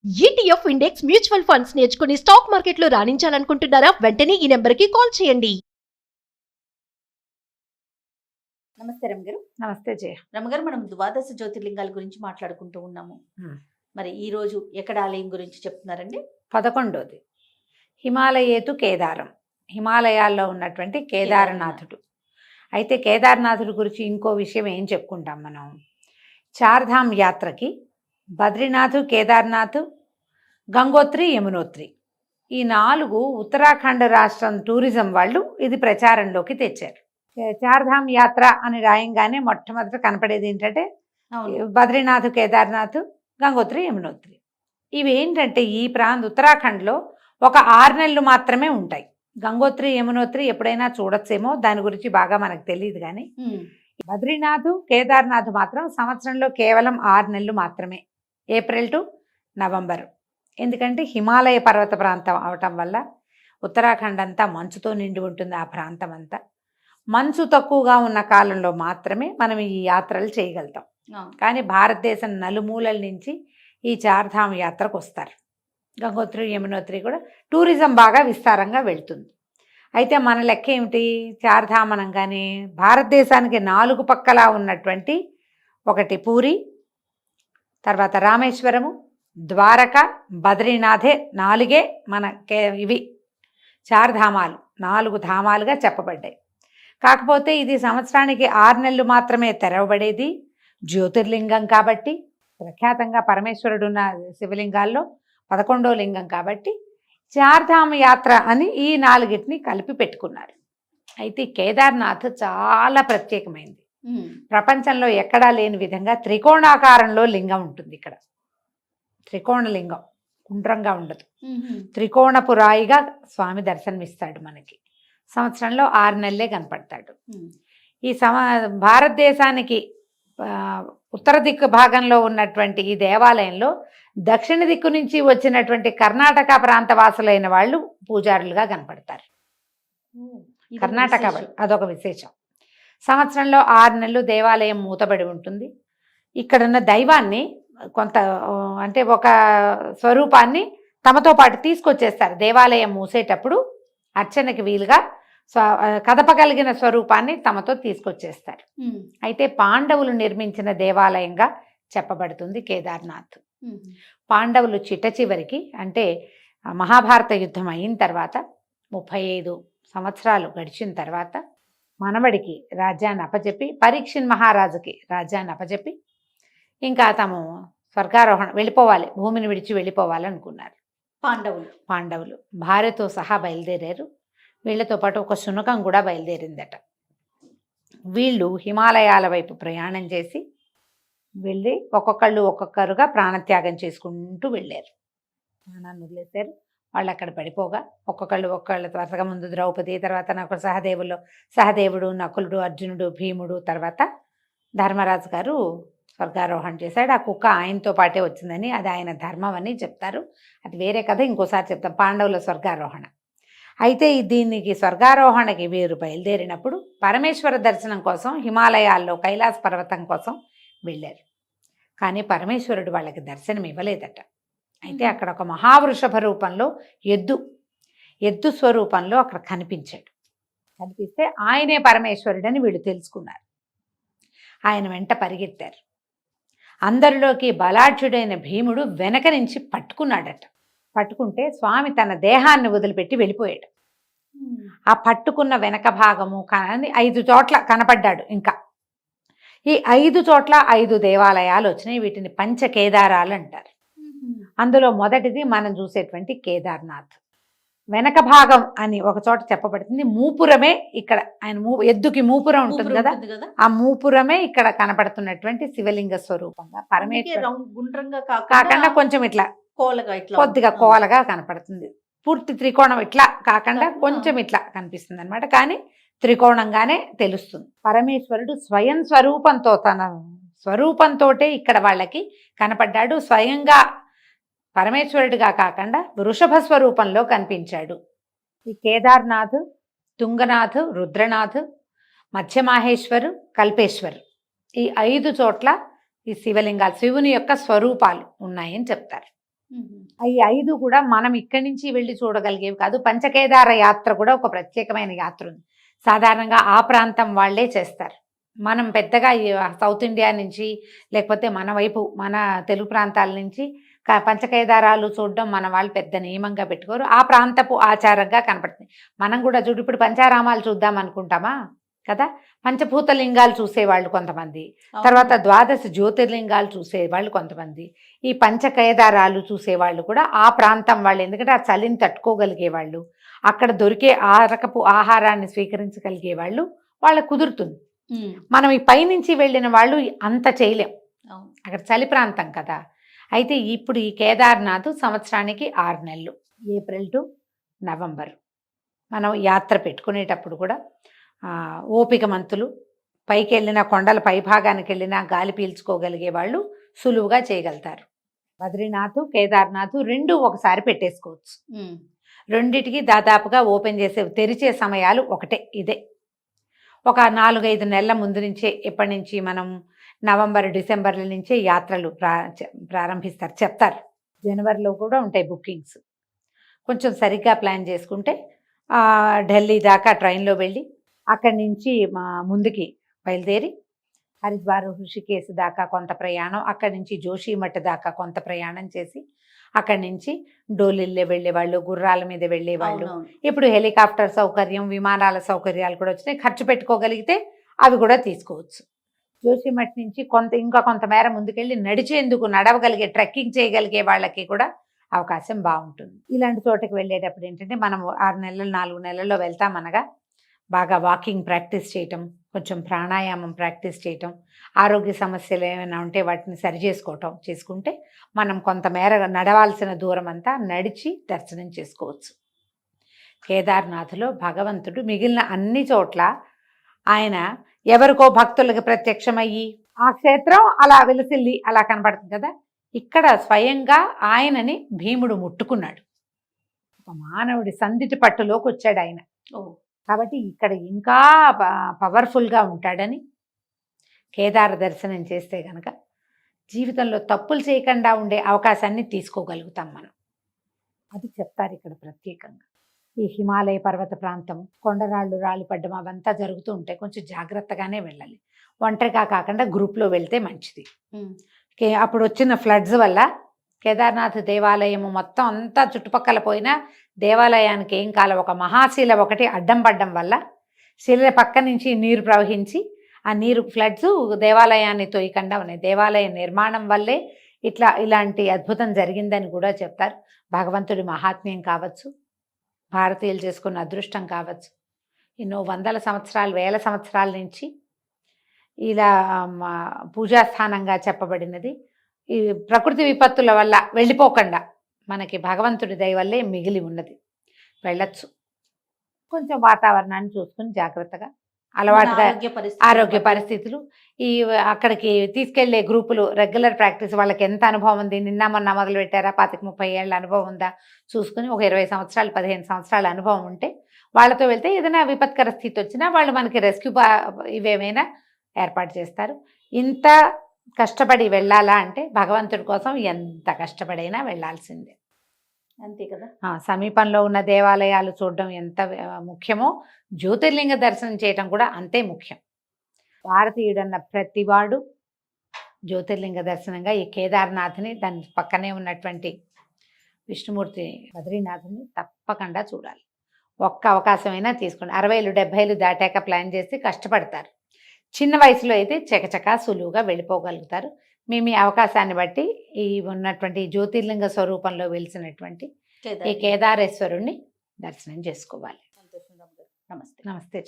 ETF index mutual funds నేర్చుకుని stock మార్కెట్లో రాణించాలనుకుంటున్నారా? వెంటనే ఈ నెంబర్కి కాల్ చేయండి. నమస్తే రమగారు. నమస్తే జయ. రమగారు, మనం ద్వాదశ జ్యోతిర్లింగాల గురించి మాట్లాడుకుంటూ ఉన్నాము. మరి ఈ రోజు ఎక్కడ ఆలయం గురించి చెప్తున్నారండి? 11వది హిమాలయేతు కేదారం, హిమాలయాల్లో ఉన్నటువంటి కేదారనాథుడు. అయితే కేదారనాథుడి గురించి ఇంకో విషయం ఏం చెప్పుకుంటాం మనం, చార్ధామ్ యాత్రకి బద్రీనాథ్, కేదార్నాథ్, గంగోత్రి, యమునోత్రి ఈ 4 ఉత్తరాఖండ్ రాష్ట్రం టూరిజం వాళ్ళు ఇది ప్రచారంలోకి తెచ్చారు. చార్ధామ్ యాత్ర అని రాయంగానే మొట్టమొదట కనపడేది ఏంటంటే బద్రీనాథ్, కేదార్నాథ్, గంగోత్రి, యమునోత్రి. ఇవి ఏంటంటే ఈ ఉత్తరాఖండ్లో ఒక 6 నెలలు మాత్రమే ఉంటాయి. గంగోత్రి, యమునోత్రి ఎప్పుడైనా చూడొచ్చేమో, దాని గురించి బాగా మనకు తెలియదు. కానీ బద్రీనాథ్, కేదార్నాథ్ మాత్రం సంవత్సరంలో కేవలం 6 నెలలు మాత్రమే, ఏప్రిల్ టు నవంబర్. ఎందుకంటే హిమాలయ పర్వత ప్రాంతం అవటం వల్ల ఉత్తరాఖండ్ అంతా మంచుతో నిండి ఉంటుంది. ఆ ప్రాంతం అంతా మంచు తక్కువగా ఉన్న కాలంలో మాత్రమే మనం ఈ యాత్రలు చేయగలుగుతాం. కానీ భారతదేశం నలుమూలల నుంచి ఈ చార్ధామ్ యాత్రకు వస్తారు. గంగోత్రి, యమునోత్రి కూడా టూరిజం బాగా విస్తారంగా వెళ్తుంది. అయితే మన లెక్క ఏమిటి, చార్ధామ్ అనగానే భారతదేశానికి 4 పక్కలా ఉన్నటువంటి ఒకటి పూరి, తర్వాత రామేశ్వరము, ద్వారక, బద్రీనాథే 4 మన ఇవి చార్ధామాలు, 4 ధామాలుగా చెప్పబడ్డాయి. కాకపోతే ఇది సంవత్సరానికి 6 నెలలు మాత్రమే తెరవబడేది. జ్యోతిర్లింగం కాబట్టి, ప్రఖ్యాతంగా పరమేశ్వరుడు ఉన్న శివలింగాల్లో 11వ లింగం కాబట్టి చార్ధామ యాత్ర అని ఈ 4టిని కలిపి పెట్టుకున్నారు. అయితే కేదార్నాథ్ చాలా ప్రత్యేకమైంది. ప్రపంచంలో ఎక్కడా లేని విధంగా త్రికోణాకారంలో లింగం ఉంటుంది. ఇక్కడ త్రికోణ లింగం, గుండ్రంగా ఉండదు. త్రికోణపు రాయిగా స్వామి దర్శనమిస్తాడు మనకి. సంవత్సరంలో 6 నెలలే కనపడతాడు. ఈ భారతదేశానికి ఉత్తర దిక్కు భాగంలో ఉన్నటువంటి ఈ దేవాలయంలో దక్షిణ దిక్కు నుంచి వచ్చినటువంటి కర్ణాటక ప్రాంత వాసులైన వాళ్ళు పూజారులుగా కనపడతారు. కర్ణాటక అదొక విశేషం. సంవత్సరంలో 6 నెలలు దేవాలయం మూతబడి ఉంటుంది. ఇక్కడున్న దైవాన్ని కొంత అంటే ఒక స్వరూపాన్ని తమతో పాటు తీసుకొచ్చేస్తారు. దేవాలయం మూసేటప్పుడు అర్చనకి వీలుగా కదపగలిగిన స్వరూపాన్ని తమతో తీసుకొచ్చేస్తారు. అయితే పాండవులు నిర్మించిన దేవాలయంగా చెప్పబడుతుంది కేదార్నాథ్. పాండవులు చిట్టచివరికి అంటే మహాభారత యుద్ధం అయిన తర్వాత 35 సంవత్సరాలు గడిచిన తర్వాత మనవడికి రాజ్యాన్ని అప్పచెప్పి, పరీక్షిత్ మహారాజుకి రాజ్యాన్ని అప్పచెప్పి ఇంకా తాము స్వర్గారోహణ వెళ్ళిపోవాలి, భూమిని విడిచి వెళ్ళిపోవాలనుకున్నారు. పాండవులు భార్యతో సహా బయలుదేరారు. వీళ్లతో పాటు ఒక శునకం కూడా బయలుదేరిందట. వీళ్ళు హిమాలయాల వైపు ప్రయాణం చేసి వెళ్ళి ఒక్కొక్కరుగా ప్రాణత్యాగం చేసుకుంటూ వెళ్ళారు. ప్రాణాన్ని వదిలేశారు. వాళ్ళు అక్కడ పడిపోగా ఒక్కొక్కళ్ళు త్వరగా ముందు ద్రౌపది, తర్వాత నాకు సహదేవుడు, నకులుడు, అర్జునుడు, భీముడు, తర్వాత ధర్మరాజు గారు స్వర్గారోహణ చేశాడు. ఆ కుక్క ఆయనతో పాటే వచ్చిందని, అది ఆయన ధర్మం అని చెప్తారు. అది వేరే కథ, ఇంకోసారి చెప్తాం. పాండవుల స్వర్గారోహణ. అయితే దీనికి స్వర్గారోహణకి వీరు బయలుదేరినప్పుడు పరమేశ్వర దర్శనం కోసం హిమాలయాల్లో కైలాస పర్వతం కోసం వెళ్ళారు. కానీ పరమేశ్వరుడు వాళ్ళకి దర్శనం ఇవ్వలేదట. అయితే అక్కడ ఒక మహావృషభ రూపంలో ఎద్దు స్వరూపంలో అక్కడ కనిపించాడు. కనిపిస్తే ఆయనే పరమేశ్వరుడని వీళ్ళు తెలుసుకున్నారు. ఆయన వెంట పరిగెత్తారు. అందరిలోకి బలాఢ్యుడైన భీముడు వెనక నుంచి పట్టుకున్నాడట. పట్టుకుంటే స్వామి తన దేహాన్ని వదిలిపెట్టి వెళ్ళిపోయాడు. ఆ పట్టుకున్న వెనక భాగము 5 చోట్ల కనపడ్డాడు. ఇంకా ఈ 5 చోట్ల 5 దేవాలయాలు వచ్చినాయి. వీటిని పంచకేదారాలు అంటారు. అందులో మొదటిది మనం చూసేటువంటి కేదార్నాథ్. వెనక భాగం అని ఒక చోట చెప్పబడుతుంది. మూపురమే ఇక్కడ ఆయన ఎద్దుకి మూపురం ఉంటుంది కదా, ఆ మూపురమే ఇక్కడ కనపడుతున్నటువంటి శివలింగ స్వరూపంగా పరమేశ్వర కాకుండా కొంచెం ఇట్లా కొద్దిగా కోలగా కనపడుతుంది. పూర్తి త్రికోణం ఇట్లా కాకుండా కొంచెం ఇట్లా కనిపిస్తుంది అనమాట. కానీ త్రికోణంగానే తెలుస్తుంది. పరమేశ్వరుడు స్వయం స్వరూపంతో తన స్వరూపంతోటే ఇక్కడ వాళ్ళకి కనపడ్డాడు. స్వయంగా పరమేశ్వరుడిగా కాకుండా వృషభ స్వరూపంలో కనిపించాడు. ఈ కేదార్నాథ్, తుంగనాథ్, రుద్రనాథ్, మధ్యమాహేశ్వరు, కల్పేశ్వరు ఈ 5 చోట్ల ఈ శివలింగాలు శివుని యొక్క స్వరూపాలు ఉన్నాయని చెప్తారు. ఈ 5 కూడా మనం ఇక్కడి నుంచి వెళ్ళి చూడగలిగేవి కాదు. పంచకేదార యాత్ర కూడా ఒక ప్రత్యేకమైన యాత్ర ఉంది. సాధారణంగా ఆ ప్రాంతం వాళ్ళే చేస్తారు. మనం పెద్దగా ఈ సౌత్ ఇండియా నుంచి లేకపోతే మన వైపు మన తెలుగు ప్రాంతాల నుంచి పంచకేదారాలు చూడడం మన వాళ్ళు పెద్ద నియమంగా పెట్టుకోరు. ఆ ప్రాంతపు ఆచారంగా కనపడుతుంది. మనం కూడా చూడు, ఇప్పుడు పంచారామాలు చూద్దాం అనుకుంటామా కదా, పంచభూత లింగాలు చూసేవాళ్ళు కొంతమంది, తర్వాత ద్వాదశ జ్యోతిర్లింగాలు చూసేవాళ్ళు కొంతమంది, ఈ పంచకేదారాలు చూసేవాళ్ళు కూడా ఆ ప్రాంతం వాళ్ళు. ఎందుకంటే ఆ చలిని తట్టుకోగలిగే వాళ్ళు, అక్కడ దొరికే ఆ రకపు ఆహారాన్ని స్వీకరించగలిగే వాళ్ళు వాళ్ళకు కుదురుతుంది. మనం ఈ పైనుంచి వెళ్ళిన వాళ్ళు అంత చేయలేం, అక్కడ చలి ప్రాంతం కదా. అయితే ఇప్పుడు ఈ కేదార్నాథ్ సంవత్సరానికి 6 నెలలు, ఏప్రిల్ టు నవంబర్ మనం యాత్ర పెట్టుకునేటప్పుడు కూడా ఓపిక మంతులు, పైకి వెళ్ళినా కొండల పైభాగానికి వెళ్ళినా గాలి పీల్చుకోగలిగే వాళ్ళు సులువుగా చేయగలుగుతారు. బద్రీనాథ్ కేదార్నాథ్ 2 ఒకసారి పెట్టేసుకోవచ్చు. రెండిటికి దాదాపుగా ఓపెన్ చేసే తెరిచే సమయాలు ఒకటే. ఇదే ఒక 4-5 నెలల ముందు నుంచే, ఎప్పటి నుంచి మనం నవంబర్ డిసెంబర్ల నుంచే యాత్రలు ప్రారంభిస్తారు, చెప్తారు. జనవరిలో కూడా ఉంటాయి బుకింగ్స్. కొంచెం సరిగ్గా ప్లాన్ చేసుకుంటే ఢిల్లీ దాకా ట్రైన్లో వెళ్ళి అక్కడి నుంచి ముందుకి బయలుదేరి హరిద్వార్ హృషికేశ్ దాకా కొంత ప్రయాణం, అక్కడి నుంచి జోషిమఠ్ దాకా కొంత ప్రయాణం చేసి అక్కడి నుంచి డోలిల్లే వెళ్ళేవాళ్ళు, గుర్రాల మీద వెళ్ళేవాళ్ళు. ఇప్పుడు హెలికాప్టర్ సౌకర్యం, విమానాల సౌకర్యాలు కూడా వచ్చినాయి. ఖర్చు పెట్టుకోగలిగితే అవి కూడా తీసుకోవచ్చు. జోషిమఠ్ నుంచి ఇంకా కొంతమేర ముందుకెళ్ళి నడిచేందుకు, నడవగలిగే, ట్రెక్కింగ్ చేయగలిగే వాళ్ళకి కూడా అవకాశం బాగుంటుంది. ఇలాంటి చోటకి వెళ్ళేటప్పుడు ఏంటంటే మనం 6 నెలలు 4 నెలల్లో వెళ్తామనగా బాగా వాకింగ్ ప్రాక్టీస్ చేయటం, కొంచెం ప్రాణాయామం ప్రాక్టీస్ చేయటం, ఆరోగ్య సమస్యలు ఏమైనా ఉంటే వాటిని చేసుకుంటే మనం కొంతమేర నడవాల్సిన దూరం అంతా నడిచి దర్శనం చేసుకోవచ్చు. కేదార్నాథ్లో భగవంతుడు మిగిలిన అన్ని చోట్ల ఆయన ఎవరికో భక్తులకు ప్రత్యక్షమయ్యి ఆ క్షేత్రం అలా వెలసిల్లి అలా కనబడుతుంది కదా, ఇక్కడ స్వయంగా ఆయనని భీముడు ముట్టుకున్నాడు. ఒక మానవుడి సందిటి పట్టులోకి వచ్చాడు ఆయన. కాబట్టి ఇక్కడ ఇంకా పవర్ఫుల్గా ఉంటాడని కేదార దర్శనం చేస్తే కనుక జీవితంలో తప్పులు చేయకుండా ఉండే అవకాశాన్ని తీసుకోగలుగుతాం మనం. అది చెప్తారు ఇక్కడ ప్రత్యేకంగా. ఈ హిమాలయ పర్వత ప్రాంతం, కొండరాళ్ళు రాలిపడ్డం అవంతా జరుగుతూ ఉంటాయి. కొంచెం జాగ్రత్తగానే వెళ్ళాలి. ఒంటరిగా కాకుండా గ్రూప్లో వెళ్తే మంచిది. అప్పుడు వచ్చిన ఫ్లడ్స్ వల్ల కేదార్నాథ్ దేవాలయము మొత్తం అంతా చుట్టుపక్కల పోయినా దేవాలయానికి ఏం కాల, ఒక మహాశిల ఒకటి అడ్డం పడ్డం వల్ల శిల పక్క నుంచి నీరు ప్రవహించి ఆ నీరు ఫ్లడ్స్ దేవాలయాన్ని తోయకుండా ఉన్నాయి. దేవాలయ నిర్మాణం వల్లే ఇలాంటి అద్భుతం జరిగిందని కూడా చెప్తారు. భగవంతుడి మహాత్మ్యం కావచ్చు, భారతీయులు చేసుకున్న అదృష్టం కావచ్చు. ఎన్నో వందల సంవత్సరాలు, వేల సంవత్సరాల నుంచి ఇలా పూజాస్థానంగా చెప్పబడినది. ఈ ప్రకృతి విపత్తుల వల్ల వెళ్ళిపోకుండా మనకి భగవంతుడి దయ వల్లే మిగిలి ఉన్నది. వెళ్ళొచ్చు. కొంచెం వాతావరణాన్ని చూసుకుని జాగ్రత్తగా, అలవాటుగా ఆరోగ్య పరిస్థితులు, ఈ అక్కడికి తీసుకెళ్లే గ్రూపులు రెగ్యులర్ ప్రాక్టీస్, వాళ్ళకి ఎంత అనుభవం ఉంది, నిన్న మొన్న మొదలు పెట్టారా, 25-30 ఏళ్ళ అనుభవం ఉందా చూసుకుని, ఒక 20 సంవత్సరాలు 15 సంవత్సరాల అనుభవం ఉంటే వాళ్ళతో వెళ్తే ఏదైనా విపత్కర స్థితి వచ్చినా వాళ్ళు మనకి రెస్క్యూ ఇవేమైనా ఏర్పాటు చేస్తారు. ఇంత కష్టపడి వెళ్ళాలా అంటే భగవంతుడి కోసం ఎంత కష్టపడైనా వెళ్ళాల్సిందే. అంతే కదా. సమీపంలో ఉన్న దేవాలయాలు చూడడం ఎంత ముఖ్యమో జ్యోతిర్లింగ దర్శనం చేయడం కూడా అంతే ముఖ్యం. భారతీయుడన్న ప్రతివాడు జ్యోతిర్లింగ దర్శనంగా ఈ కేదార్నాథ్ని, దాని పక్కనే ఉన్నటువంటి విష్ణుమూర్తి బద్రీనాథ్ని తప్పకుండా చూడాలి. ఒక్క అవకాశమైనా తీసుకోండి. 60 70 దాటాక ప్లాన్ చేసి కష్టపడతారు. చిన్న వయసులో అయితే చకచకా సులువుగా వెళ్ళిపోగలుగుతారు. మేము ఈ అవకాశాన్ని బట్టి ఈ ఉన్నటువంటి జ్యోతిర్లింగ స్వరూపంలో వెలిసినటువంటి ఈ కేదారేశ్వరుణ్ణి దర్శనం చేసుకోవాలి. నమస్తే. నమస్తే.